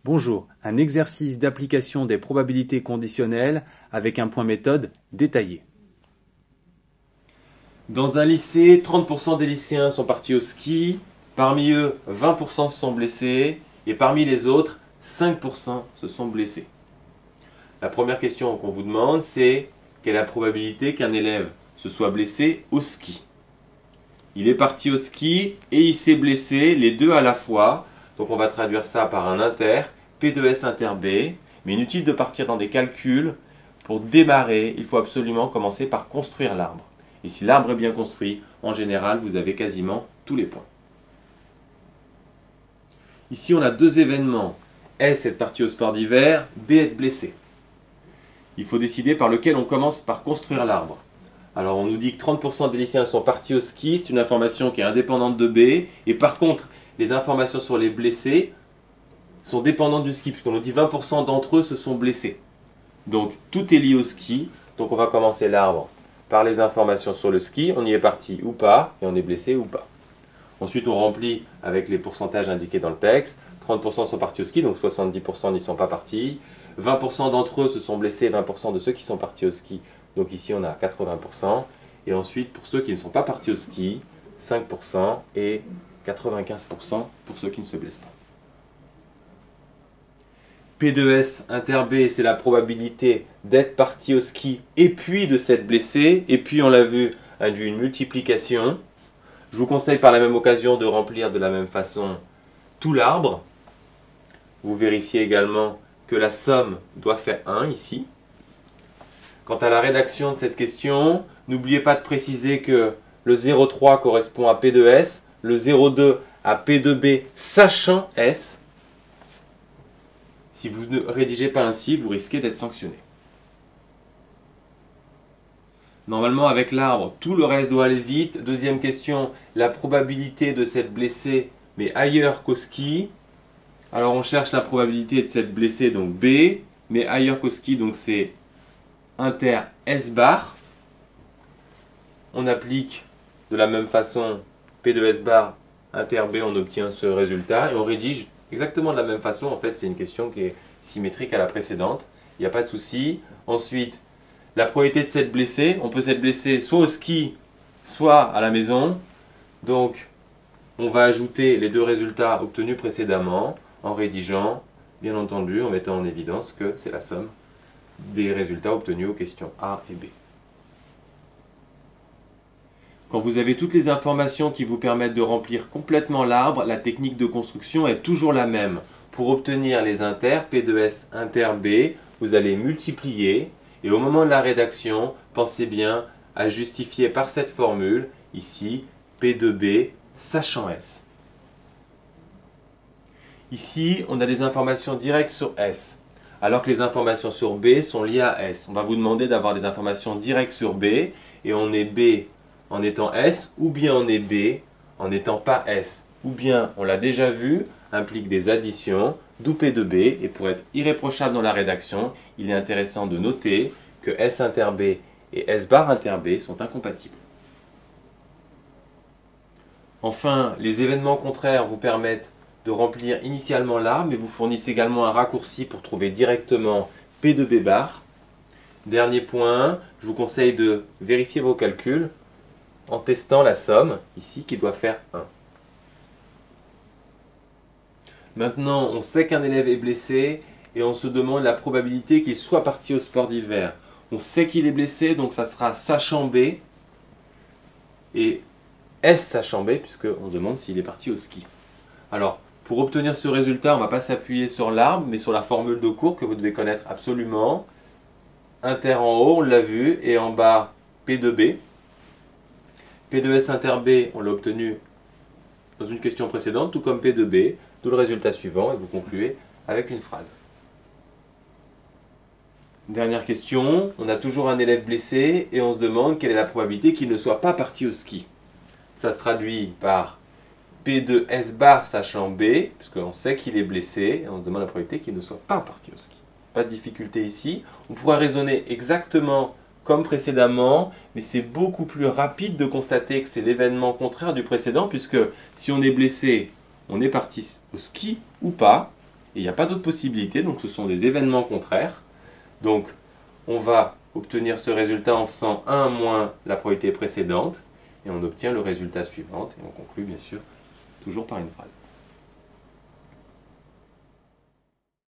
Bonjour, un exercice d'application des probabilités conditionnelles avec un point méthode détaillé. Dans un lycée, 30% des lycéens sont partis au ski, parmi eux 20% se sont blessés et parmi les autres 5% se sont blessés. La première question qu'on vous demande c'est quelle est la probabilité qu'un élève se soit blessé au ski. Il est parti au ski et il s'est blessé les deux à la fois, donc on va traduire ça par un inter, P de S inter B, mais inutile de partir dans des calculs. Pour démarrer, il faut absolument commencer par construire l'arbre. Et si l'arbre est bien construit, en général, vous avez quasiment tous les points. Ici, on a deux événements. S est parti au sport d'hiver, B est blessé. Il faut décider par lequel on commence par construire l'arbre. Alors, on nous dit que 30% des lycéens sont partis au ski, c'est une information qui est indépendante de B. Et par contre, les informations sur les blessés sont dépendantes du ski, puisqu'on nous dit 20% d'entre eux se sont blessés. Donc, tout est lié au ski. Donc, on va commencer l'arbre par les informations sur le ski, on y est parti ou pas, et on est blessé ou pas. Ensuite, on remplit avec les pourcentages indiqués dans le texte. 30% sont partis au ski, donc 70% n'y sont pas partis. 20% d'entre eux se sont blessés, 20% de ceux qui sont partis au ski. Donc ici, on a 80%. Et ensuite, pour ceux qui ne sont pas partis au ski, 5% et 95% pour ceux qui ne se blessent pas. P de S inter B, c'est la probabilité d'être parti au ski et puis de s'être blessé. Et puis, on l'a vu, induit une multiplication. Je vous conseille par la même occasion de remplir de la même façon tout l'arbre. Vous vérifiez également que la somme doit faire 1 ici. Quant à la rédaction de cette question, n'oubliez pas de préciser que le 0,3 correspond à P de S, le 0,2 à P de B sachant S. Si vous ne rédigez pas ainsi, vous risquez d'être sanctionné. Normalement, avec l'arbre, tout le reste doit aller vite. Deuxième question, la probabilité de s'être blessé, mais ailleurs qu'au ski. Alors, on cherche la probabilité de s'être blessé, donc B, mais ailleurs qu'au ski, donc c'est inter S bar. On applique de la même façon P de S bar, inter B, on obtient ce résultat et on rédige exactement de la même façon. En fait, c'est une question qui est symétrique à la précédente. Il n'y a pas de souci. Ensuite, la probabilité de s'être blessé, on peut s'être blessé soit au ski, soit à la maison. Donc, on va ajouter les deux résultats obtenus précédemment en rédigeant, bien entendu, en mettant en évidence que c'est la somme des résultats obtenus aux questions A et B. Quand vous avez toutes les informations qui vous permettent de remplir complètement l'arbre, la technique de construction est toujours la même. Pour obtenir les inters, P de S inter B, vous allez multiplier. Et au moment de la rédaction, pensez bien à justifier par cette formule, ici, P de B, sachant S. Ici, on a des informations directes sur S, alors que les informations sur B sont liées à S. On va vous demander d'avoir des informations directes sur B, et on est B en étant S, ou bien on est B en n'étant pas S. Ou bien, on l'a déjà vu, implique des additions, d'où P de B, et pour être irréprochable dans la rédaction, il est intéressant de noter que S inter B et S bar inter B sont incompatibles. Enfin, les événements contraires vous permettent de remplir initialement l'arbre, mais vous fournissent également un raccourci pour trouver directement P de B bar. Dernier point, je vous conseille de vérifier vos calculs en testant la somme, ici, qui doit faire 1. Maintenant, on sait qu'un élève est blessé et on se demande la probabilité qu'il soit parti au sport d'hiver. On sait qu'il est blessé, donc ça sera sachant B et S sachant B, puisqu'on demande s'il est parti au ski. Alors, pour obtenir ce résultat, on ne va pas s'appuyer sur l'arbre, mais sur la formule de cours que vous devez connaître absolument. Inter en haut, on l'a vu, et en bas, P de B. P de S inter B, on l'a obtenu dans une question précédente, tout comme P de B, d'où le résultat suivant, et vous concluez avec une phrase. Dernière question, on a toujours un élève blessé et on se demande quelle est la probabilité qu'il ne soit pas parti au ski. Ça se traduit par P de S bar sachant B, puisqu'on sait qu'il est blessé, et on se demande la probabilité qu'il ne soit pas parti au ski. Pas de difficulté ici. On pourra raisonner exactement comme précédemment, mais c'est beaucoup plus rapide de constater que c'est l'événement contraire du précédent, puisque si on est blessé, on est parti au ski ou pas. Et il n'y a pas d'autre possibilité, donc ce sont des événements contraires. Donc on va obtenir ce résultat en faisant 1 moins la probabilité précédente, et on obtient le résultat suivant, et on conclut bien sûr toujours par une phrase.